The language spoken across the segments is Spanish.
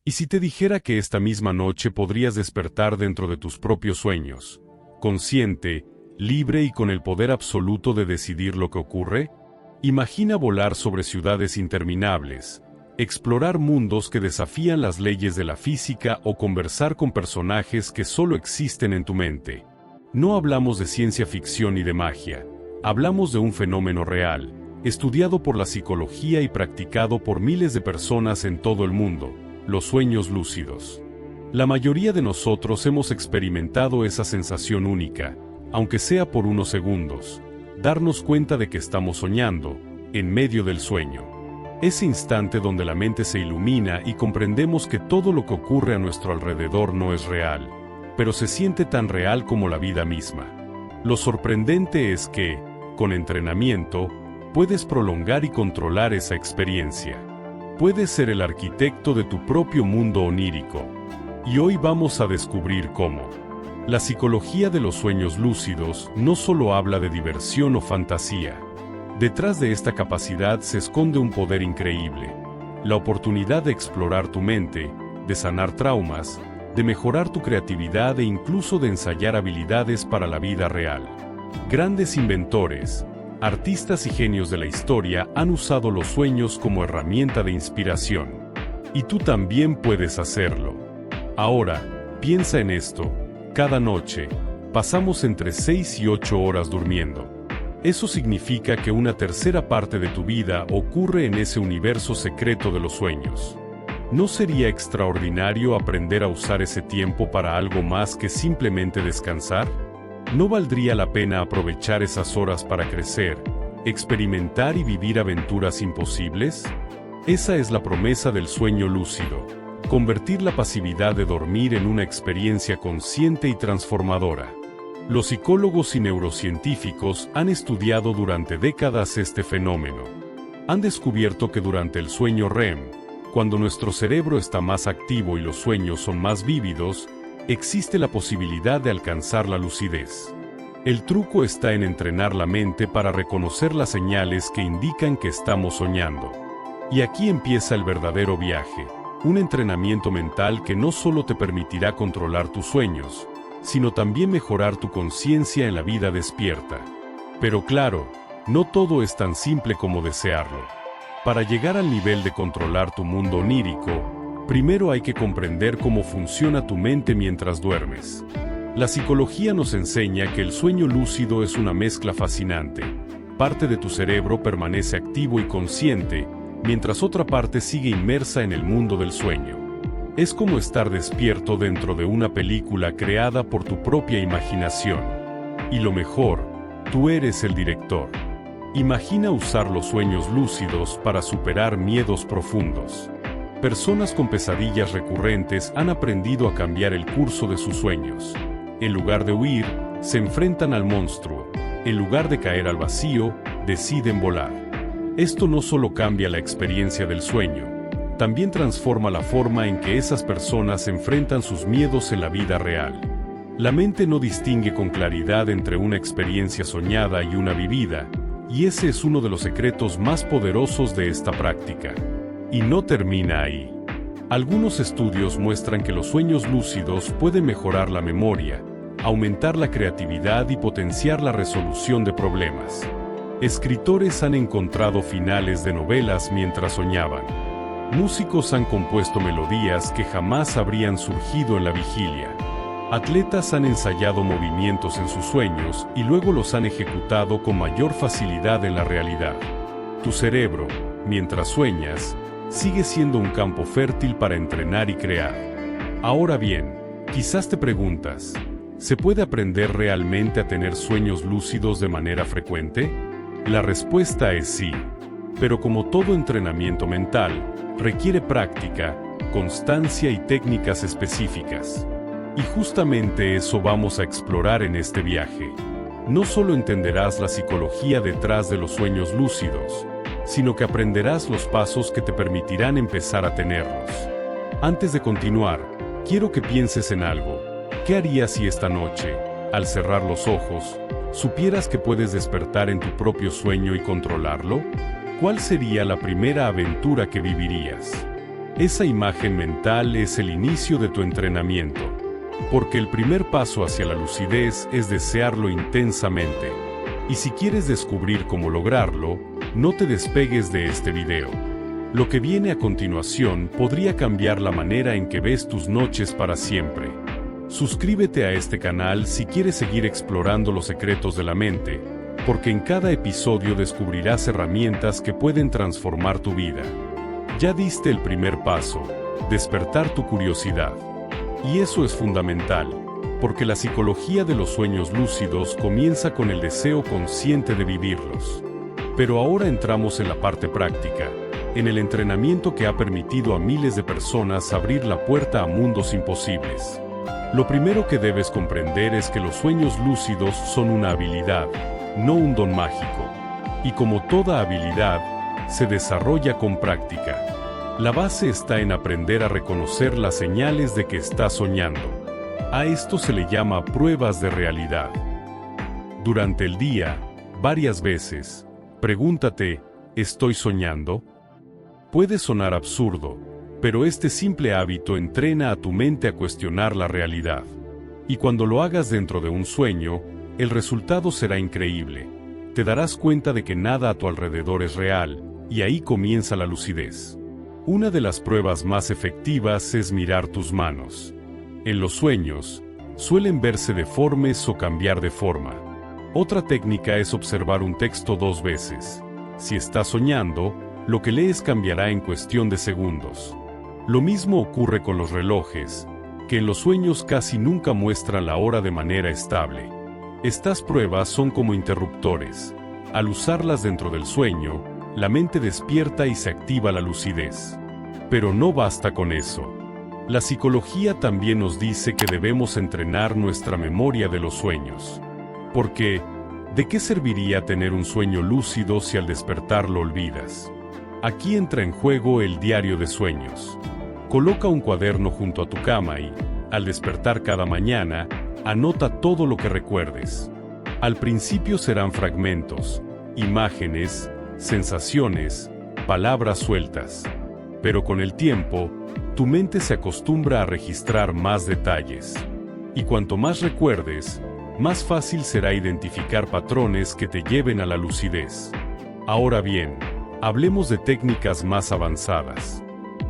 ¿Y si te dijera que esta misma noche podrías despertar dentro de tus propios sueños, consciente, libre y con el poder absoluto de decidir lo que ocurre? Imagina volar sobre ciudades interminables, explorar mundos que desafían las leyes de la física o conversar con personajes que solo existen en tu mente. No hablamos de ciencia ficción ni de magia, hablamos de un fenómeno real, estudiado por la psicología y practicado por miles de personas en todo el mundo, los sueños lúcidos. La mayoría de nosotros hemos experimentado esa sensación única, aunque sea por unos segundos, darnos cuenta de que estamos soñando, en medio del sueño. Ese instante donde la mente se ilumina y comprendemos que todo lo que ocurre a nuestro alrededor no es real, pero se siente tan real como la vida misma. Lo sorprendente es que, con entrenamiento, puedes prolongar y controlar esa experiencia. Puedes ser el arquitecto de tu propio mundo onírico. Y hoy vamos a descubrir cómo. La psicología de los sueños lúcidos no solo habla de diversión o fantasía. Detrás de esta capacidad se esconde un poder increíble. La oportunidad de explorar tu mente, de sanar traumas, de mejorar tu creatividad e incluso de ensayar habilidades para la vida real. Grandes inventores, artistas y genios de la historia han usado los sueños como herramienta de inspiración. Y tú también puedes hacerlo. Ahora, piensa en esto. Cada noche, pasamos entre 6 y 8 horas durmiendo. Eso significa que una tercera parte de tu vida ocurre en ese universo secreto de los sueños. ¿No sería extraordinario aprender a usar ese tiempo para algo más que simplemente descansar? ¿No valdría la pena aprovechar esas horas para crecer, experimentar y vivir aventuras imposibles? Esa es la promesa del sueño lúcido, convertir la pasividad de dormir en una experiencia consciente y transformadora. Los psicólogos y neurocientíficos han estudiado durante décadas este fenómeno. Han descubierto que durante el sueño REM, cuando nuestro cerebro está más activo y los sueños son más vívidos, existe la posibilidad de alcanzar la lucidez. El truco está en entrenar la mente para reconocer las señales que indican que estamos soñando. Y aquí empieza el verdadero viaje, un entrenamiento mental que no solo te permitirá controlar tus sueños, sino también mejorar tu conciencia en la vida despierta. Pero claro, no todo es tan simple como desearlo. Para llegar al nivel de controlar tu mundo onírico, primero hay que comprender cómo funciona tu mente mientras duermes. La psicología nos enseña que el sueño lúcido es una mezcla fascinante. Parte de tu cerebro permanece activo y consciente, mientras otra parte sigue inmersa en el mundo del sueño. Es como estar despierto dentro de una película creada por tu propia imaginación. Y lo mejor, tú eres el director. Imagina usar los sueños lúcidos para superar miedos profundos. Personas con pesadillas recurrentes han aprendido a cambiar el curso de sus sueños. En lugar de huir, se enfrentan al monstruo. En lugar de caer al vacío, deciden volar. Esto no solo cambia la experiencia del sueño, también transforma la forma en que esas personas enfrentan sus miedos en la vida real. La mente no distingue con claridad entre una experiencia soñada y una vivida, y ese es uno de los secretos más poderosos de esta práctica. Y no termina ahí. Algunos estudios muestran que los sueños lúcidos pueden mejorar la memoria, aumentar la creatividad y potenciar la resolución de problemas. Escritores han encontrado finales de novelas mientras soñaban. Músicos han compuesto melodías que jamás habrían surgido en la vigilia. Atletas han ensayado movimientos en sus sueños y luego los han ejecutado con mayor facilidad en la realidad. Tu cerebro, mientras sueñas, sigue siendo un campo fértil para entrenar y crear. Ahora bien, quizás te preguntas, ¿se puede aprender realmente a tener sueños lúcidos de manera frecuente? La respuesta es sí. Pero como todo entrenamiento mental, requiere práctica, constancia y técnicas específicas. Y justamente eso vamos a explorar en este viaje. No solo entenderás la psicología detrás de los sueños lúcidos, sino que aprenderás los pasos que te permitirán empezar a tenerlos. Antes de continuar, quiero que pienses en algo. ¿Qué harías si esta noche, al cerrar los ojos, supieras que puedes despertar en tu propio sueño y controlarlo? ¿Cuál sería la primera aventura que vivirías? Esa imagen mental es el inicio de tu entrenamiento, porque el primer paso hacia la lucidez es desearlo intensamente. Y si quieres descubrir cómo lograrlo, no te despegues de este video. Lo que viene a continuación podría cambiar la manera en que ves tus noches para siempre. Suscríbete a este canal si quieres seguir explorando los secretos de la mente, porque en cada episodio descubrirás herramientas que pueden transformar tu vida. Ya diste el primer paso, despertar tu curiosidad. Y eso es fundamental, porque la psicología de los sueños lúcidos comienza con el deseo consciente de vivirlos. Pero ahora entramos en la parte práctica, en el entrenamiento que ha permitido a miles de personas abrir la puerta a mundos imposibles. Lo primero que debes comprender es que los sueños lúcidos son una habilidad, no un don mágico. Y como toda habilidad, se desarrolla con práctica. La base está en aprender a reconocer las señales de que estás soñando. A esto se le llama pruebas de realidad. Durante el día, varias veces, pregúntate, ¿estoy soñando? Puede sonar absurdo, pero este simple hábito entrena a tu mente a cuestionar la realidad. Y cuando lo hagas dentro de un sueño, el resultado será increíble. Te darás cuenta de que nada a tu alrededor es real, y ahí comienza la lucidez. Una de las pruebas más efectivas es mirar tus manos. En los sueños, suelen verse deformes o cambiar de forma. Otra técnica es observar un texto 2 veces. Si estás soñando, lo que lees cambiará en cuestión de segundos. Lo mismo ocurre con los relojes, que en los sueños casi nunca muestran la hora de manera estable. Estas pruebas son como interruptores. Al usarlas dentro del sueño, la mente despierta y se activa la lucidez. Pero no basta con eso. La psicología también nos dice que debemos entrenar nuestra memoria de los sueños. Porque, ¿de qué serviría tener un sueño lúcido si al despertar lo olvidas? Aquí entra en juego el diario de sueños. Coloca un cuaderno junto a tu cama y, al despertar cada mañana, anota todo lo que recuerdes. Al principio serán fragmentos, imágenes, sensaciones, palabras sueltas. Pero con el tiempo, tu mente se acostumbra a registrar más detalles. Y cuanto más recuerdes, más fácil será identificar patrones que te lleven a la lucidez. Ahora bien, hablemos de técnicas más avanzadas.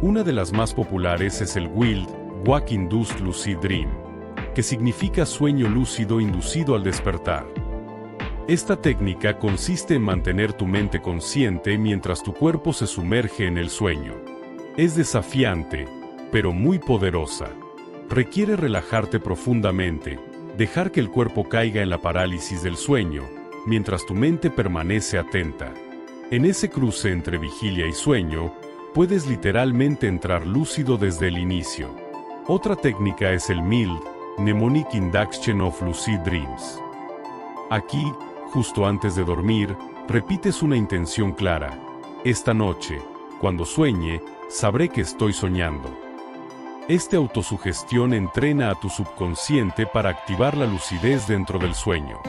Una de las más populares es el Wild Wake Induced Lucid Dream, que significa sueño lúcido inducido al despertar. Esta técnica consiste en mantener tu mente consciente mientras tu cuerpo se sumerge en el sueño. Es desafiante, pero muy poderosa. Requiere relajarte profundamente, dejar que el cuerpo caiga en la parálisis del sueño, mientras tu mente permanece atenta. En ese cruce entre vigilia y sueño, puedes literalmente entrar lúcido desde el inicio. Otra técnica es el Mild Mnemonic Induction of Lucid Dreams. Aquí, justo antes de dormir, repites una intención clara. Esta noche, cuando sueñe, sabré que estoy soñando. Esta autosugestión entrena a tu subconsciente para activar la lucidez dentro del sueño.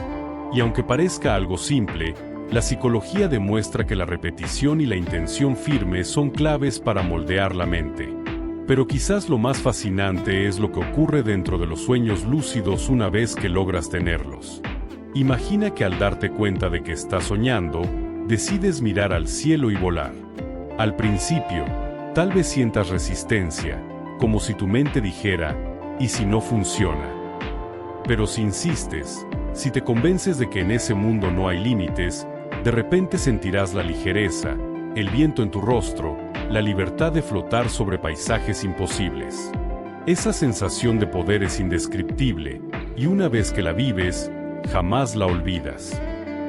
Y aunque parezca algo simple, la psicología demuestra que la repetición y la intención firme son claves para moldear la mente. Pero quizás lo más fascinante es lo que ocurre dentro de los sueños lúcidos una vez que logras tenerlos. Imagina que al darte cuenta de que estás soñando, decides mirar al cielo y volar. Al principio, tal vez sientas resistencia, como si tu mente dijera, ¿y si no funciona? Pero si insistes, si te convences de que en ese mundo no hay límites, de repente sentirás la ligereza, el viento en tu rostro, la libertad de flotar sobre paisajes imposibles. Esa sensación de poder es indescriptible, y una vez que la vives, jamás la olvidas.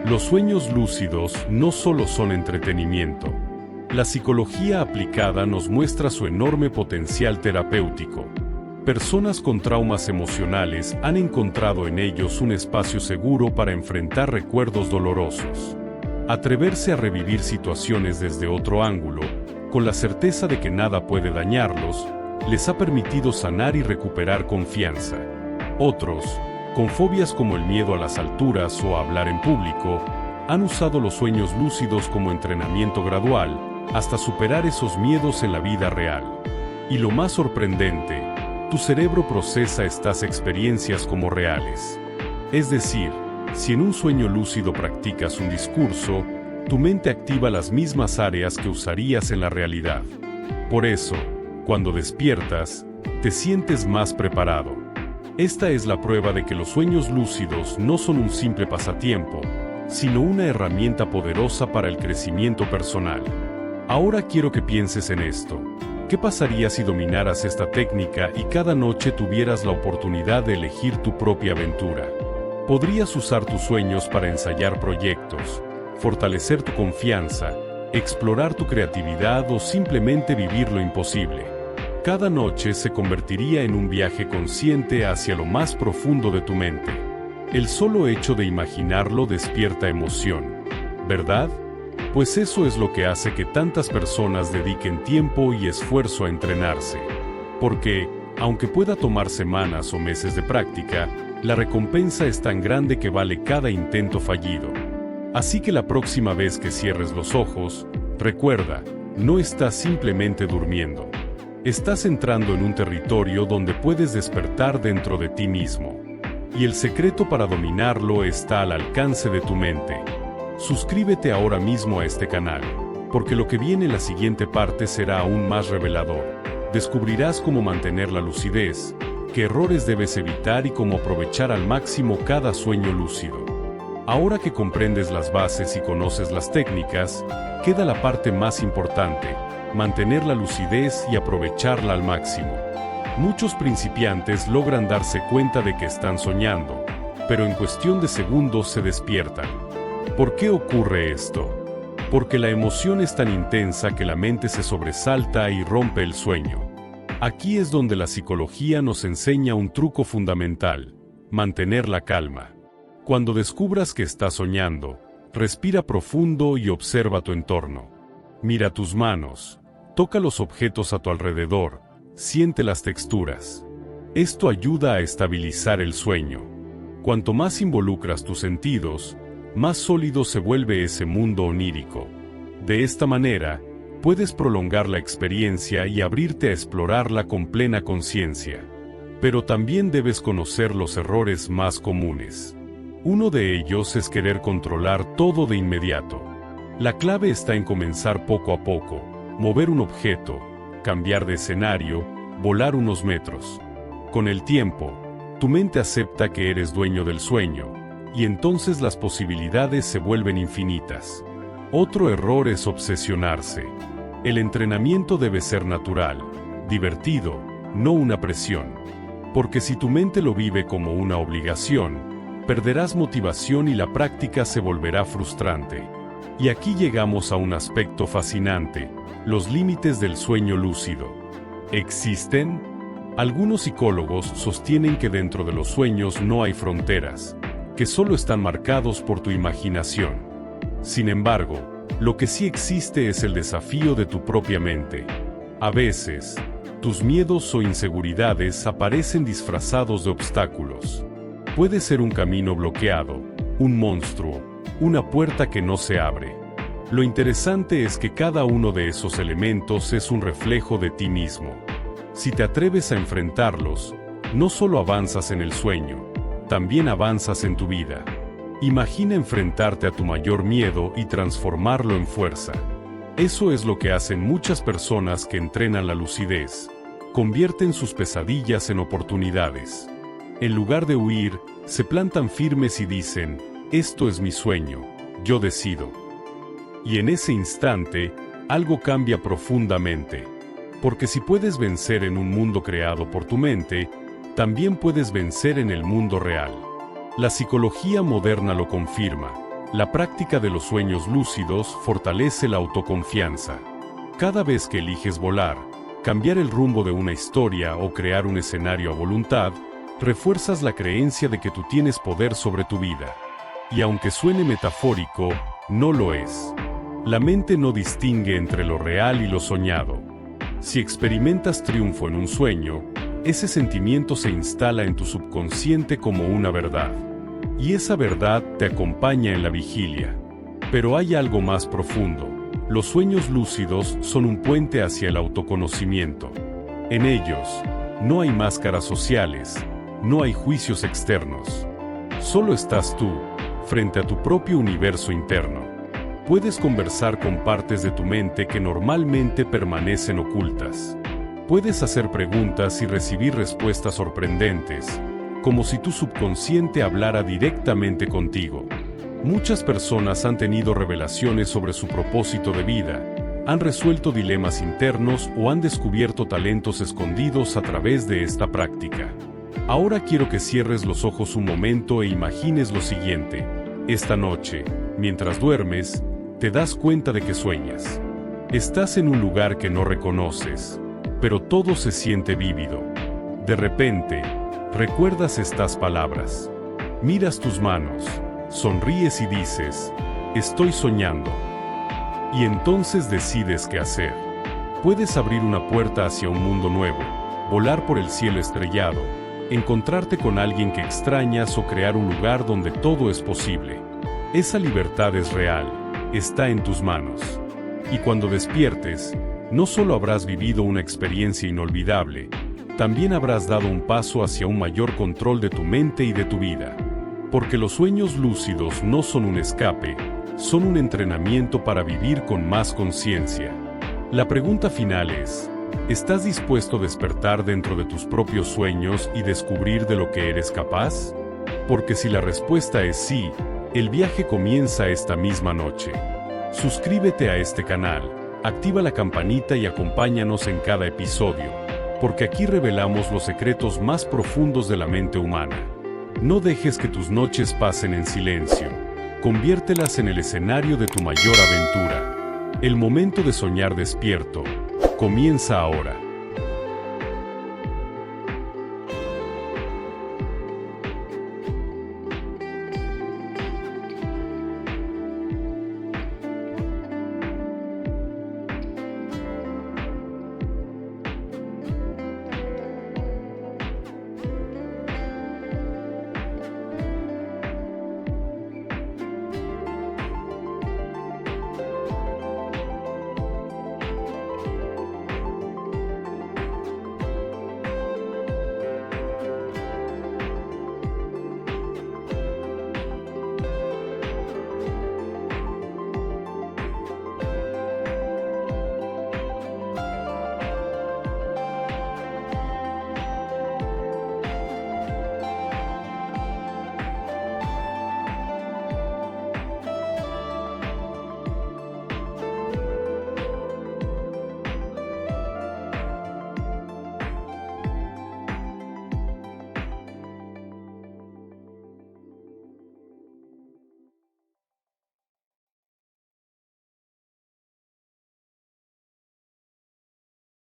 Los sueños lúcidos no solo son entretenimiento. La psicología aplicada nos muestra su enorme potencial terapéutico. Personas con traumas emocionales han encontrado en ellos un espacio seguro para enfrentar recuerdos dolorosos. Atreverse a revivir situaciones desde otro ángulo, con la certeza de que nada puede dañarlos, les ha permitido sanar y recuperar confianza. Otros, con fobias como el miedo a las alturas o a hablar en público, han usado los sueños lúcidos como entrenamiento gradual, hasta superar esos miedos en la vida real. Y lo más sorprendente, tu cerebro procesa estas experiencias como reales. Es decir, si en un sueño lúcido practicas un discurso, tu mente activa las mismas áreas que usarías en la realidad. Por eso, cuando despiertas, te sientes más preparado. Esta es la prueba de que los sueños lúcidos no son un simple pasatiempo, sino una herramienta poderosa para el crecimiento personal. Ahora quiero que pienses en esto. ¿Qué pasaría si dominaras esta técnica y cada noche tuvieras la oportunidad de elegir tu propia aventura? Podrías usar tus sueños para ensayar proyectos, fortalecer tu confianza, explorar tu creatividad o simplemente vivir lo imposible. Cada noche se convertiría en un viaje consciente hacia lo más profundo de tu mente. El solo hecho de imaginarlo despierta emoción, ¿verdad? Pues eso es lo que hace que tantas personas dediquen tiempo y esfuerzo a entrenarse. Porque, aunque pueda tomar semanas o meses de práctica, la recompensa es tan grande que vale cada intento fallido. Así que la próxima vez que cierres los ojos, recuerda, no estás simplemente durmiendo. Estás entrando en un territorio donde puedes despertar dentro de ti mismo. Y el secreto para dominarlo está al alcance de tu mente. Suscríbete ahora mismo a este canal, porque lo que viene en la siguiente parte será aún más revelador. Descubrirás cómo mantener la lucidez, qué errores debes evitar y cómo aprovechar al máximo cada sueño lúcido. Ahora que comprendes las bases y conoces las técnicas, queda la parte más importante: mantener la lucidez y aprovecharla al máximo. Muchos principiantes logran darse cuenta de que están soñando, pero en cuestión de segundos se despiertan. ¿Por qué ocurre esto? Porque la emoción es tan intensa que la mente se sobresalta y rompe el sueño. Aquí es donde la psicología nos enseña un truco fundamental: mantener la calma. Cuando descubras que estás soñando, respira profundo y observa tu entorno. Mira tus manos, toca los objetos a tu alrededor, siente las texturas. Esto ayuda a estabilizar el sueño. Cuanto más involucras tus sentidos, más sólido se vuelve ese mundo onírico. De esta manera, puedes prolongar la experiencia y abrirte a explorarla con plena conciencia. Pero también debes conocer los errores más comunes. Uno de ellos es querer controlar todo de inmediato. La clave está en comenzar poco a poco, mover un objeto, cambiar de escenario, volar unos metros. Con el tiempo, tu mente acepta que eres dueño del sueño, y entonces las posibilidades se vuelven infinitas. Otro error es obsesionarse. El entrenamiento debe ser natural, divertido, no una presión. Porque si tu mente lo vive como una obligación, perderás motivación y la práctica se volverá frustrante. Y aquí llegamos a un aspecto fascinante: los límites del sueño lúcido. ¿Existen? Algunos psicólogos sostienen que dentro de los sueños no hay fronteras, que solo están marcados por tu imaginación. Sin embargo, lo que sí existe es el desafío de tu propia mente. A veces, tus miedos o inseguridades aparecen disfrazados de obstáculos. Puede ser un camino bloqueado, un monstruo, una puerta que no se abre. Lo interesante es que cada uno de esos elementos es un reflejo de ti mismo. Si te atreves a enfrentarlos, no solo avanzas en el sueño, también avanzas en tu vida. Imagina enfrentarte a tu mayor miedo y transformarlo en fuerza. Eso es lo que hacen muchas personas que entrenan la lucidez. Convierten sus pesadillas en oportunidades. En lugar de huir, se plantan firmes y dicen: esto es mi sueño, yo decido. Y en ese instante, algo cambia profundamente. Porque si puedes vencer en un mundo creado por tu mente, también puedes vencer en el mundo real. La psicología moderna lo confirma. La práctica de los sueños lúcidos fortalece la autoconfianza. Cada vez que eliges volar, cambiar el rumbo de una historia o crear un escenario a voluntad, refuerzas la creencia de que tú tienes poder sobre tu vida. Y aunque suene metafórico, no lo es. La mente no distingue entre lo real y lo soñado. Si experimentas triunfo en un sueño, ese sentimiento se instala en tu subconsciente como una verdad. Y esa verdad te acompaña en la vigilia. Pero hay algo más profundo. Los sueños lúcidos son un puente hacia el autoconocimiento. En ellos, no hay máscaras sociales, no hay juicios externos. Solo estás tú, frente a tu propio universo interno. Puedes conversar con partes de tu mente que normalmente permanecen ocultas. Puedes hacer preguntas y recibir respuestas sorprendentes, como si tu subconsciente hablara directamente contigo. Muchas personas han tenido revelaciones sobre su propósito de vida, han resuelto dilemas internos o han descubierto talentos escondidos a través de esta práctica. Ahora quiero que cierres los ojos un momento e imagines lo siguiente. Esta noche, mientras duermes, te das cuenta de que sueñas. Estás en un lugar que no reconoces, pero todo se siente vívido. De repente, recuerdas estas palabras. Miras tus manos, sonríes y dices, estoy soñando. Y entonces decides qué hacer. Puedes abrir una puerta hacia un mundo nuevo, volar por el cielo estrellado, encontrarte con alguien que extrañas o crear un lugar donde todo es posible. Esa libertad es real, está en tus manos. Y cuando despiertes, no solo habrás vivido una experiencia inolvidable, también habrás dado un paso hacia un mayor control de tu mente y de tu vida. Porque los sueños lúcidos no son un escape, son un entrenamiento para vivir con más conciencia. La pregunta final es, ¿estás dispuesto a despertar dentro de tus propios sueños y descubrir de lo que eres capaz? Porque si la respuesta es sí, el viaje comienza esta misma noche. Suscríbete a este canal, activa la campanita y acompáñanos en cada episodio, porque aquí revelamos los secretos más profundos de la mente humana. No dejes que tus noches pasen en silencio. Conviértelas en el escenario de tu mayor aventura. El momento de soñar despierto comienza ahora.